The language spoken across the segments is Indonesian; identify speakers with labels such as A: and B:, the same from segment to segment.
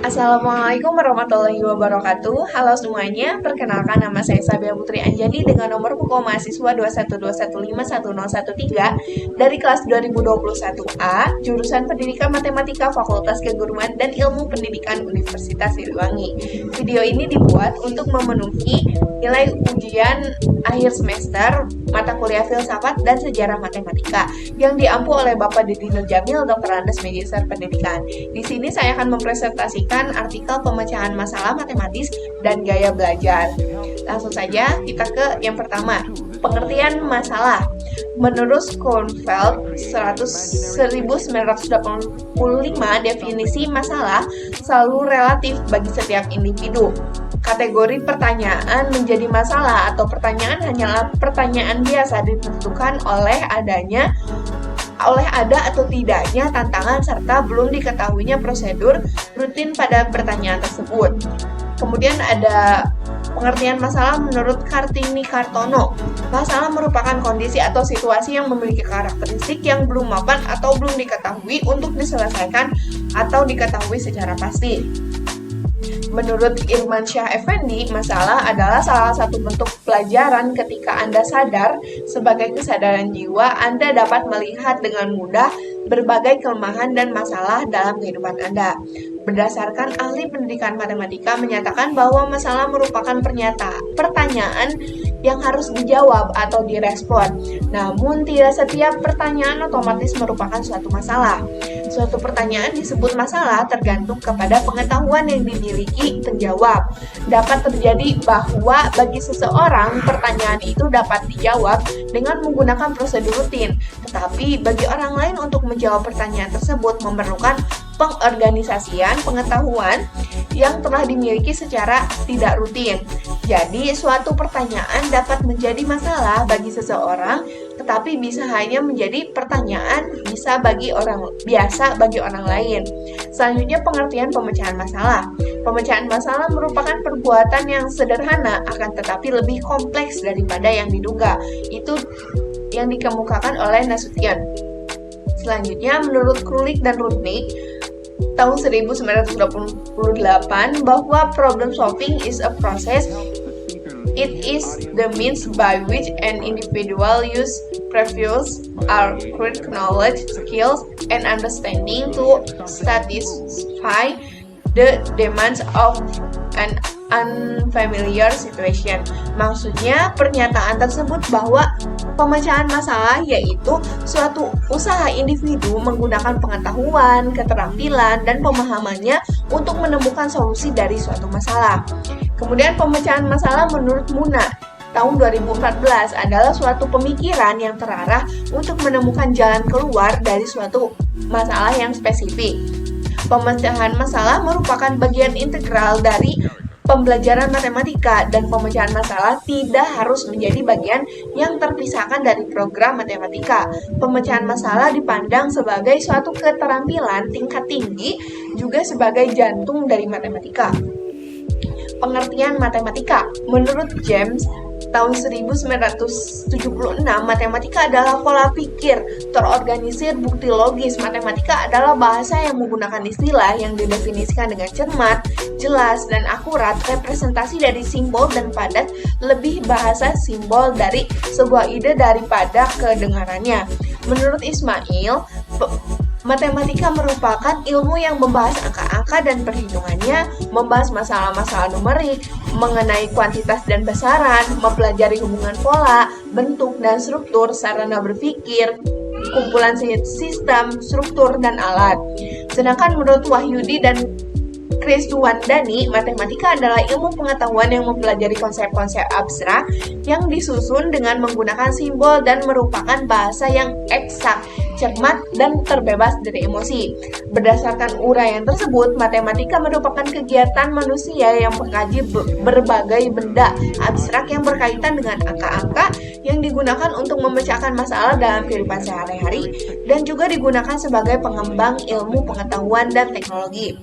A: Assalamualaikum warahmatullahi wabarakatuh. Halo semuanya, perkenalkan nama saya Sabia Putri Anjani dengan nomor pokok mahasiswa 212151013 dari kelas 2021A, jurusan Pendidikan Matematika Fakultas Keguruan dan Ilmu Pendidikan Universitas Siliwangi. Video ini dibuat untuk memenuhi nilai ujian akhir semester mata kuliah filsafat dan sejarah matematika yang diampu oleh Bapak Didi Nur Jamil, Dr. Andes Magister Pendidikan. Di sini saya akan mempresentasikan artikel pemecahan masalah matematis dan gaya belajar. Langsung saja kita ke yang pertama, pengertian masalah. Menurut Schoenfeld 1985, definisi masalah selalu relatif bagi setiap individu. Kategori pertanyaan menjadi masalah atau pertanyaan hanyalah pertanyaan biasa ditentukan oleh ada atau tidaknya tantangan serta belum diketahuinya prosedur rutin pada pertanyaan tersebut. Kemudian ada pengertian masalah menurut Kartini Kartono. Masalah merupakan kondisi atau situasi yang memiliki karakteristik yang belum mapan atau belum diketahui untuk diselesaikan atau diketahui secara pasti. Menurut Irman Syah Effendi, masalah adalah salah satu bentuk pelajaran ketika Anda sadar, sebagai kesadaran jiwa, Anda dapat melihat dengan mudah berbagai kelemahan dan masalah dalam kehidupan Anda. Berdasarkan ahli pendidikan matematika menyatakan bahwa masalah merupakan pertanyaan yang harus dijawab atau direspon. Namun, tidak setiap pertanyaan otomatis merupakan suatu masalah. Suatu pertanyaan disebut masalah tergantung kepada pengetahuan yang dimiliki penjawab. Dapat terjadi bahwa bagi seseorang pertanyaan itu dapat dijawab dengan menggunakan prosedur rutin, tetapi bagi orang lain untuk menjawab pertanyaan tersebut memerlukan pengorganisasian pengetahuan yang telah dimiliki secara tidak rutin. Jadi, suatu pertanyaan dapat menjadi masalah bagi seseorang, tetapi bisa hanya menjadi pertanyaan bagi orang lain. Selanjutnya, pengertian pemecahan masalah. Pemecahan masalah merupakan perbuatan yang sederhana, akan tetapi lebih kompleks daripada yang diduga. Itu yang dikemukakan oleh Nasution. Selanjutnya, menurut Krulik dan Rudnick, tahun 1928, bahwa problem solving is a process. It is the means by which an individual use previous or current knowledge, skills, and understanding to satisfy the demands of an unfamiliar situation. Maksudnya, pernyataan tersebut bahwa pemecahan masalah yaitu suatu usaha individu menggunakan pengetahuan, keterampilan, dan pemahamannya untuk menemukan solusi dari suatu masalah. Kemudian pemecahan masalah menurut Muna tahun 2014 adalah suatu pemikiran yang terarah untuk menemukan jalan keluar dari suatu masalah yang spesifik. Pemecahan masalah merupakan bagian integral dari pembelajaran matematika, dan pemecahan masalah tidak harus menjadi bagian yang terpisahkan dari program matematika. Pemecahan masalah dipandang sebagai suatu keterampilan tingkat tinggi, juga sebagai jantung dari matematika. Pengertian matematika. Menurut James, tahun 1976, matematika adalah pola pikir terorganisir bukti logis. Matematika adalah bahasa yang menggunakan istilah yang didefinisikan dengan cermat, jelas, dan akurat, representasi dari simbol dan padat, lebih bahasa simbol dari sebuah ide daripada kedengarannya. Menurut Ismail, matematika merupakan ilmu yang membahas angka-angka dan perhitungannya, membahas masalah-masalah numerik, mengenai kuantitas dan besaran, mempelajari hubungan pola, bentuk, dan struktur, sarana berpikir, kumpulan sistem, struktur, dan alat. Sedangkan menurut Wahyudi dan Kriswandani, matematika adalah ilmu pengetahuan yang mempelajari konsep-konsep abstrak yang disusun dengan menggunakan simbol dan merupakan bahasa yang eksak, cermat, dan terbebas dari emosi. Berdasarkan uraian tersebut, matematika merupakan kegiatan manusia yang mengkaji berbagai benda abstrak yang berkaitan dengan angka-angka yang digunakan untuk memecahkan masalah dalam kehidupan sehari-hari dan juga digunakan sebagai pengembang ilmu pengetahuan dan teknologi.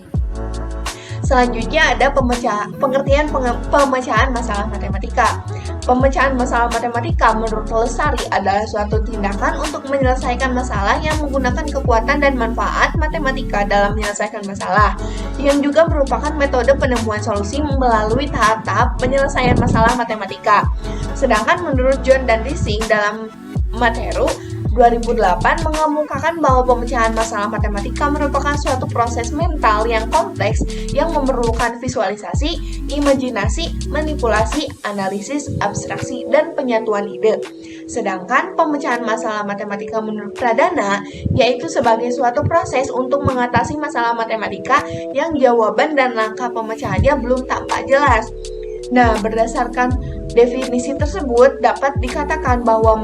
A: Selanjutnya ada pengertian pemecahan masalah matematika. Pemecahan masalah matematika menurut Lestari adalah suatu tindakan untuk menyelesaikan masalah yang menggunakan kekuatan dan manfaat matematika dalam menyelesaikan masalah, yang juga merupakan metode penemuan solusi melalui tahap-tahap penyelesaian masalah matematika. Sedangkan menurut John dan Rising dalam Materu 2008 mengemukakan bahwa pemecahan masalah matematika merupakan suatu proses mental yang kompleks yang memerlukan visualisasi, imajinasi, manipulasi, analisis, abstraksi, dan penyatuan ide. Sedangkan pemecahan masalah matematika menurut Pradana yaitu sebagai suatu proses untuk mengatasi masalah matematika yang jawaban dan langkah pemecahannya belum tampak jelas. Nah, berdasarkan definisi tersebut dapat dikatakan bahwa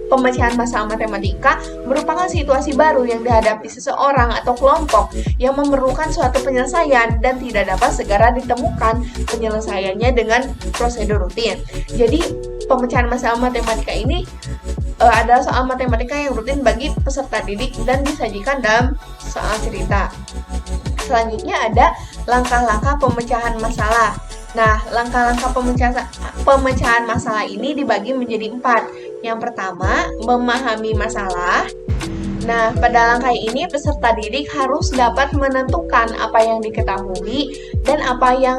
A: pemecahan masalah matematika merupakan situasi baru yang dihadapi seseorang atau kelompok yang memerlukan suatu penyelesaian dan tidak dapat segera ditemukan penyelesaiannya dengan prosedur rutin. Jadi, pemecahan masalah matematika ini adalah soal matematika yang rutin bagi peserta didik dan disajikan dalam soal cerita. Selanjutnya ada langkah-langkah pemecahan masalah. Nah, langkah-langkah pemecahan masalah ini dibagi menjadi 4. Yang pertama, memahami masalah. Nah, pada langkah ini peserta didik harus dapat menentukan apa yang diketahui dan apa yang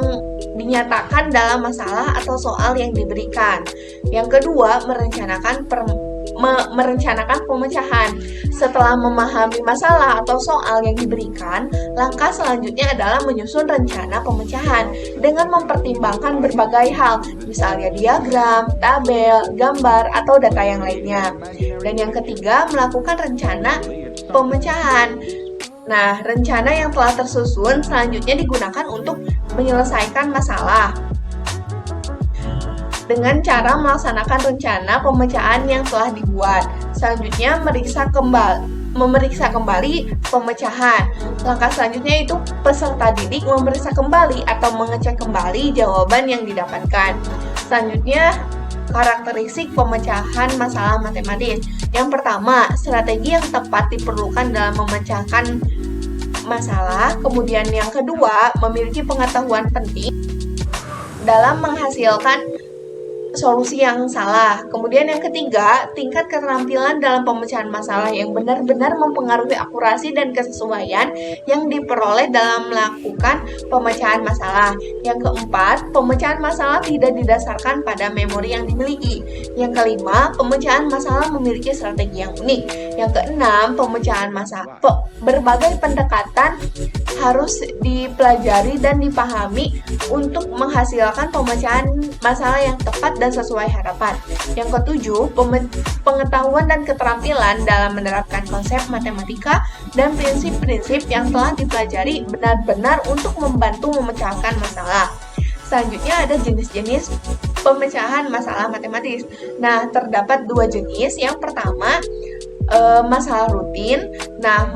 A: dinyatakan dalam masalah atau soal yang diberikan. Yang kedua, merencanakan pemecahan. Setelah memahami masalah atau soal yang diberikan, langkah selanjutnya adalah menyusun rencana pemecahan dengan mempertimbangkan berbagai hal, misalnya diagram, tabel, gambar, atau data yang lainnya. Dan yang ketiga, melakukan rencana pemecahan. Nah, rencana yang telah tersusun selanjutnya digunakan untuk menyelesaikan masalah dengan cara melaksanakan rencana pemecahan yang telah dibuat. Selanjutnya, memeriksa kembali pemecahan. Langkah selanjutnya itu peserta didik memeriksa kembali atau mengecek kembali jawaban yang didapatkan. Selanjutnya, karakteristik pemecahan masalah matematis. Yang pertama, strategi yang tepat diperlukan dalam memecahkan masalah. Kemudian yang kedua, memiliki pengetahuan penting dalam menghasilkan solusi yang salah. Kemudian yang ketiga, tingkat keterampilan dalam pemecahan masalah yang benar-benar mempengaruhi akurasi dan kesesuaian yang diperoleh dalam melakukan pemecahan masalah. Yang keempat, pemecahan masalah tidak didasarkan pada memori yang dimiliki. Yang kelima, pemecahan masalah memiliki strategi yang unik. Yang keenam, pemecahan masalah berbagai pendekatan harus dipelajari dan dipahami untuk menghasilkan pemecahan masalah yang tepat dan sesuai harapan. Yang ketujuh, pengetahuan dan keterampilan dalam menerapkan konsep matematika dan prinsip-prinsip yang telah dipelajari benar-benar untuk membantu memecahkan masalah. Selanjutnya ada jenis-jenis pemecahan masalah matematis. Nah, terdapat 2 jenis. Yang pertama, masalah rutin. Nah,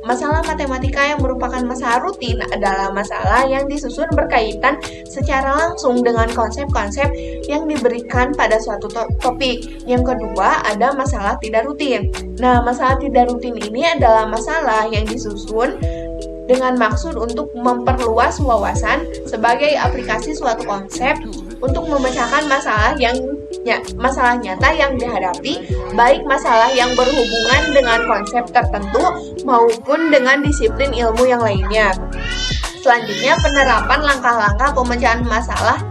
A: masalah matematika yang merupakan masalah rutin adalah masalah yang disusun berkaitan secara langsung dengan konsep-konsep yang diberikan pada suatu topik. Yang kedua, ada masalah tidak rutin. Nah, masalah tidak rutin ini adalah masalah yang disusun dengan maksud untuk memperluas wawasan sebagai aplikasi suatu konsep untuk memecahkan masalah nyata yang dihadapi, baik masalah yang berhubungan dengan konsep tertentu maupun dengan disiplin ilmu yang lainnya. Selanjutnya, penerapan langkah-langkah pemecahan masalah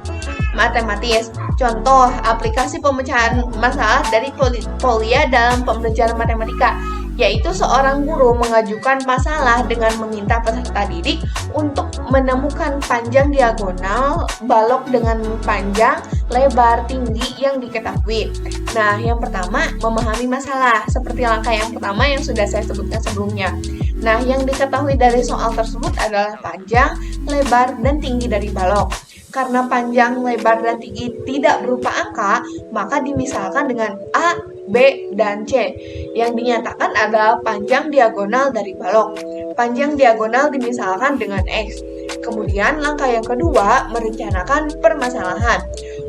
A: matematis. Contoh, aplikasi pemecahan masalah dari Polya dalam pembelajaran matematika, yaitu seorang guru mengajukan masalah dengan meminta peserta didik untuk menemukan panjang diagonal balok dengan panjang, lebar, tinggi yang diketahui. Nah, yang pertama, memahami masalah, seperti langkah yang pertama yang sudah saya sebutkan sebelumnya. Nah, yang diketahui dari soal tersebut adalah panjang, lebar, dan tinggi dari balok. Karena panjang, lebar, dan tinggi tidak berupa angka, maka dimisalkan dengan A, B, dan C. Yang dinyatakan adalah panjang diagonal dari balok. Panjang diagonal dimisalkan dengan X. Kemudian langkah yang kedua, merencanakan permasalahan.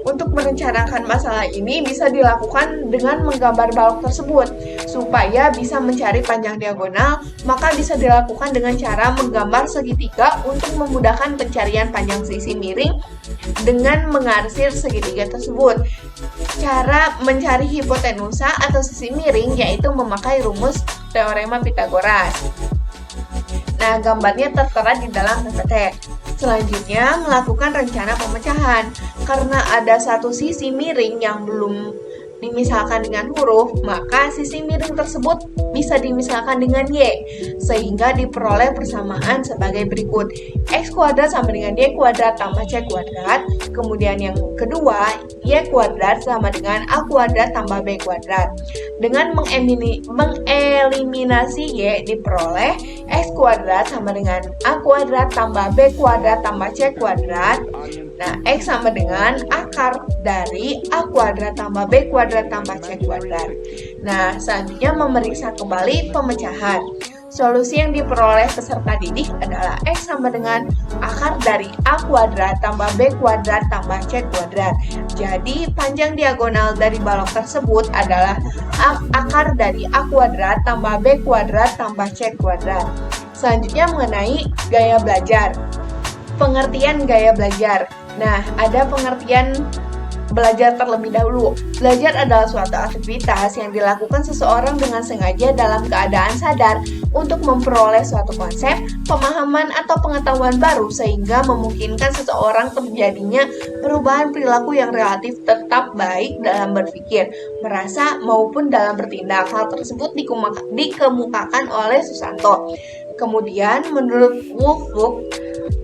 A: Untuk merencanakan masalah ini bisa dilakukan dengan menggambar balok tersebut. Supaya bisa mencari panjang diagonal, maka bisa dilakukan dengan cara menggambar segitiga untuk memudahkan pencarian panjang sisi miring dengan mengarsir segitiga tersebut. Cara mencari hipotenusa atau sisi miring yaitu memakai rumus teorema Pitagoras. Nah, gambarnya tertera di dalam PPT. Selanjutnya, melakukan rencana pemecahan. Karena ada satu sisi miring yang belum dimisalkan dengan huruf, maka sisi miring tersebut bisa dimisalkan dengan Y, sehingga diperoleh persamaan sebagai berikut. X kuadrat sama dengan Y kuadrat tambah C kuadrat. Kemudian yang kedua, Y kuadrat sama dengan A kuadrat tambah B kuadrat. Dengan mengeliminasi Y diperoleh X kuadrat sama dengan A kuadrat tambah B kuadrat tambah C kuadrat. Nah, X sama dengan akar dari A kuadrat tambah B kuadrat tambah C kuadrat. Nah, selanjutnya memeriksa kembali pemecahan. Solusi yang diperoleh peserta didik adalah X sama dengan akar dari A kuadrat tambah B kuadrat tambah C kuadrat. Jadi, panjang diagonal dari balok tersebut adalah akar dari A kuadrat tambah B kuadrat tambah C kuadrat. Selanjutnya mengenai gaya belajar. Pengertian gaya belajar. Nah, ada pengertian belajar terlebih dahulu. Belajar adalah suatu aktivitas yang dilakukan seseorang dengan sengaja dalam keadaan sadar untuk memperoleh suatu konsep, pemahaman, atau pengetahuan baru sehingga memungkinkan seseorang terjadinya perubahan perilaku yang relatif tetap baik dalam berpikir, merasa, maupun dalam bertindak. Hal tersebut dikemukakan oleh Susanto. Kemudian, menurut Woolfolk,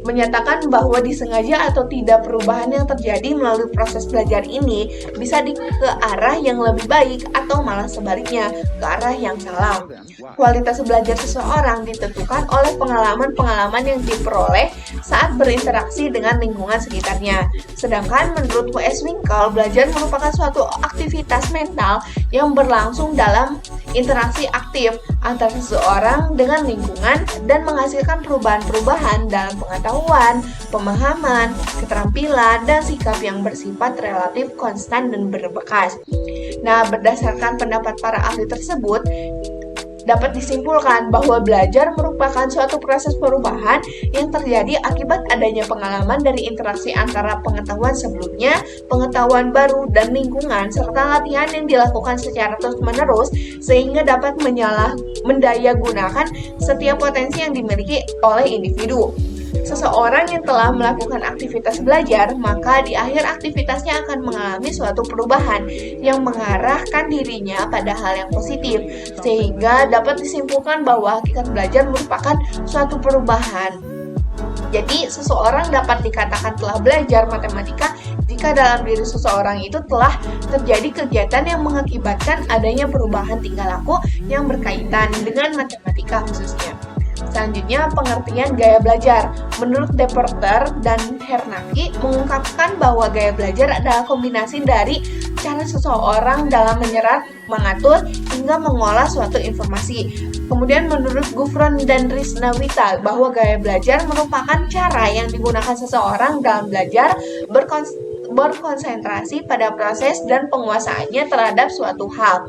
A: menyatakan bahwa disengaja atau tidak perubahan yang terjadi melalui proses belajar ini bisa ke arah yang lebih baik atau malah sebaliknya, ke arah yang salah. Kualitas belajar seseorang ditentukan oleh pengalaman-pengalaman yang diperoleh saat berinteraksi dengan lingkungan sekitarnya. Sedangkan menurut W.S. Winkel, belajar merupakan suatu aktivitas mental yang berlangsung dalam interaksi aktif antara seseorang dengan lingkungan dan menghasilkan perubahan-perubahan dalam pengetahuan, pemahaman, keterampilan, dan sikap yang bersifat relatif konstan dan berbekas. Nah, berdasarkan pendapat para ahli tersebut, dapat disimpulkan bahwa belajar merupakan suatu proses perubahan yang terjadi akibat adanya pengalaman dari interaksi antara pengetahuan sebelumnya, pengetahuan baru, dan lingkungan, serta latihan yang dilakukan secara terus-menerus sehingga dapat mendayagunakan setiap potensi yang dimiliki oleh individu. Seseorang yang telah melakukan aktivitas belajar, maka di akhir aktivitasnya akan mengalami suatu perubahan yang mengarahkan dirinya pada hal yang positif, sehingga dapat disimpulkan bahwa hakikat belajar merupakan suatu perubahan. Jadi, seseorang dapat dikatakan telah belajar matematika jika dalam diri seseorang itu telah terjadi kegiatan yang mengakibatkan adanya perubahan tingkah laku yang berkaitan dengan matematika khususnya. Selanjutnya, pengertian gaya belajar. Menurut Deporter dan Hernaki mengungkapkan bahwa gaya belajar adalah kombinasi dari cara seseorang dalam menyerap, mengatur, hingga mengolah suatu informasi. Kemudian menurut Gufron dan Risnawita bahwa gaya belajar merupakan cara yang digunakan seseorang dalam belajar berkonsentrasi pada proses dan penguasaannya terhadap suatu hal.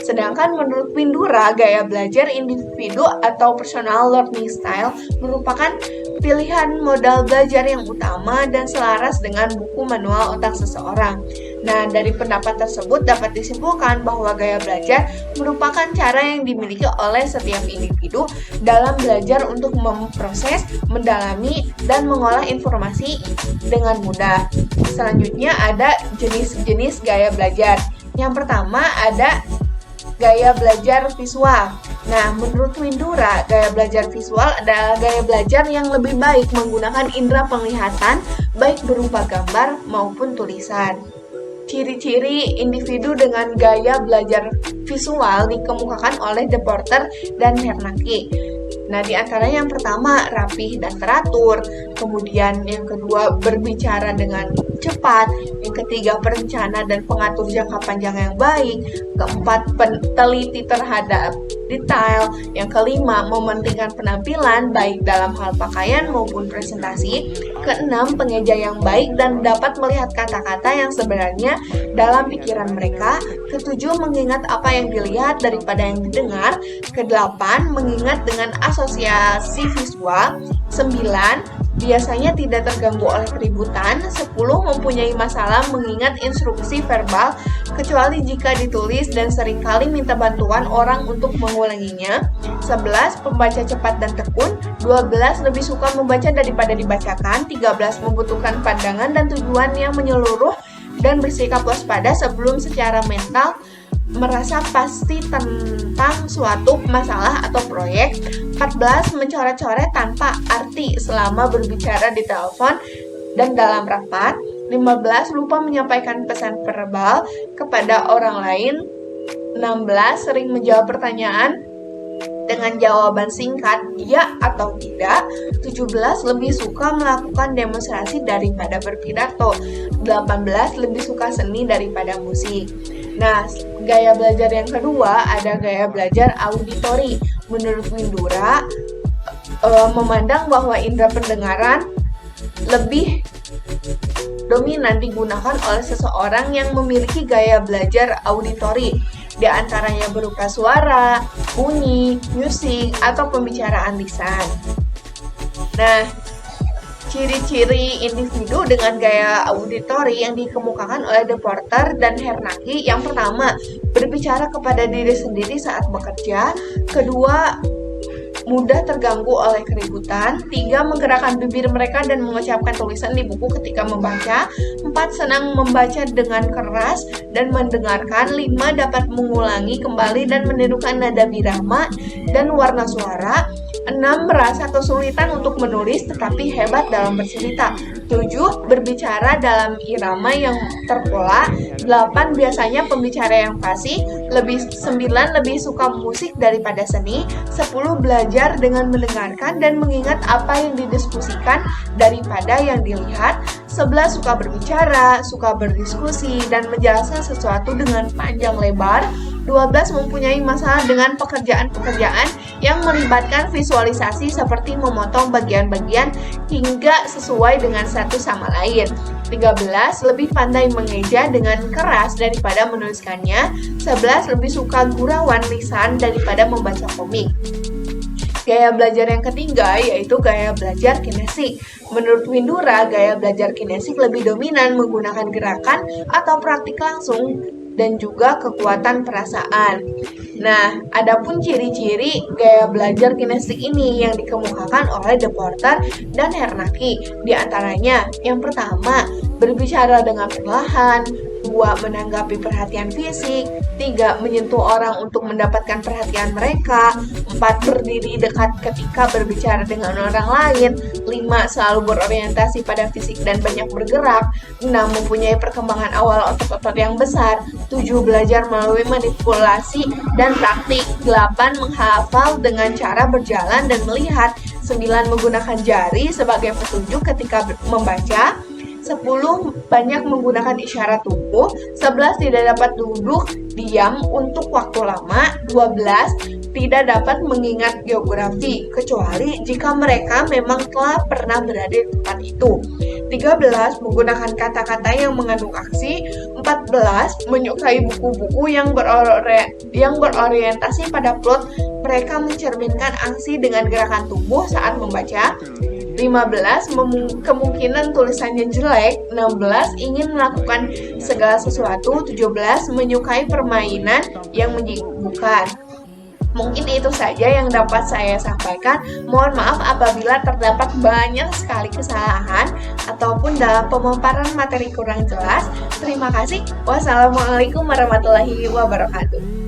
A: Sedangkan menurut Windura, gaya belajar individu atau personal learning style merupakan pilihan modal belajar yang utama dan selaras dengan buku manual otak seseorang. Nah, dari pendapat tersebut dapat disimpulkan bahwa gaya belajar merupakan cara yang dimiliki oleh setiap individu dalam belajar untuk memproses, mendalami, dan mengolah informasi dengan mudah. Selanjutnya ada jenis-jenis gaya belajar. Yang pertama ada gaya belajar visual. Nah, menurut Windura, gaya belajar visual adalah gaya belajar yang lebih baik menggunakan indera penglihatan, baik berupa gambar maupun tulisan. Ciri-ciri individu dengan gaya belajar visual dikemukakan oleh Deporter dan Hernaki. Nah, di antaranya yang pertama rapih dan teratur, kemudian yang kedua berbicara dengan cepat, yang ketiga perencana dan pengatur jangka panjang yang baik, keempat teliti terhadap detail, yang kelima mementingkan penampilan baik dalam hal pakaian maupun presentasi, keenam pengeja yang baik dan dapat melihat kata-kata yang sebenarnya dalam pikiran mereka, ketujuh mengingat apa yang dilihat daripada yang didengar, kedelapan mengingat dengan asosiasi visual, 9 biasanya tidak terganggu oleh keributan, 10 mempunyai masalah mengingat instruksi verbal kecuali jika ditulis dan seringkali minta bantuan orang untuk mengulanginya, 11 pembaca cepat dan tekun, 12 lebih suka membaca daripada dibacakan, 13 membutuhkan pandangan dan tujuan yang menyeluruh dan bersikap waspada sebelum secara mental merasa pasti tentang suatu masalah atau proyek, 14 mencoret-coret tanpa arti selama berbicara di telepon dan dalam rapat, 15 lupa menyampaikan pesan verbal kepada orang lain, 16 sering menjawab pertanyaan dengan jawaban singkat ya atau tidak, 17 lebih suka melakukan demonstrasi daripada berpidato, 18 lebih suka seni daripada musik. Nah, gaya belajar yang kedua ada gaya belajar auditori. Menurut Windura, memandang bahwa indera pendengaran lebih dominan digunakan oleh seseorang yang memiliki gaya belajar auditori. Di antaranya berupa suara, bunyi, musik, atau pembicaraan lisan. Nah, ciri-ciri individu dengan gaya auditori yang dikemukakan oleh De Porter dan Hernaki, yang pertama, berbicara kepada diri sendiri saat bekerja, kedua, mudah terganggu oleh keributan, 3 menggerakkan bibir mereka dan mengucapkan tulisan di buku ketika membaca, 4 senang membaca dengan keras dan mendengarkan, 5 dapat mengulangi kembali dan menirukan nada birama dan warna suara, 6 merasa kesulitan untuk menulis tetapi hebat dalam bercerita, 7 berbicara dalam irama yang terpola, 8 biasanya pembicara yang fasih, 9 lebih suka musik daripada seni, 10 belajar dengan mendengarkan dan mengingat apa yang didiskusikan daripada yang dilihat, 11 suka berbicara, suka berdiskusi dan menjelaskan sesuatu dengan panjang lebar, 12 mempunyai masalah dengan pekerjaan-pekerjaan yang melibatkan visualisasi seperti memotong bagian-bagian hingga sesuai dengan satu sama lain. 13 lebih pandai mengeja dengan keras daripada menuliskannya. 11 lebih suka gurauan lisan daripada membaca komik. Gaya belajar yang ketiga yaitu gaya belajar kinesik. Menurut Windura, gaya belajar kinesik lebih dominan menggunakan gerakan atau praktik langsung dan juga kekuatan perasaan. Nah, adapun ciri-ciri gaya belajar kinestik ini yang dikemukakan oleh De Porter dan Hernaki. Di antaranya, yang pertama, berbicara dengan perlahan, 2 menanggapi perhatian fisik, 3 menyentuh orang untuk mendapatkan perhatian mereka, 4 berdiri dekat ketika berbicara dengan orang lain, 5 selalu berorientasi pada fisik dan banyak bergerak, 6 mempunyai perkembangan awal otot-otot yang besar, 7 belajar melalui manipulasi dan praktik, 8 menghafal dengan cara berjalan dan melihat, 9 menggunakan jari sebagai petunjuk ketika membaca, 10 banyak menggunakan isyarat tubuh, 11 tidak dapat duduk diam untuk waktu lama, 12 tidak dapat mengingat geografi kecuali jika mereka memang telah pernah berada di tempat itu, 13 menggunakan kata-kata yang mengandung aksi, 14 menyukai buku-buku yang berorientasi pada plot, mereka mencerminkan aksi dengan gerakan tubuh saat membaca, 15 kemungkinan tulisannya jelek, 16 ingin melakukan segala sesuatu, 17 menyukai permainan yang menyibukkan. Mungkin itu saja yang dapat saya sampaikan. Mohon maaf apabila terdapat banyak sekali kesalahan ataupun dalam pemaparan materi kurang jelas. Terima kasih. Wassalamualaikum warahmatullahi wabarakatuh.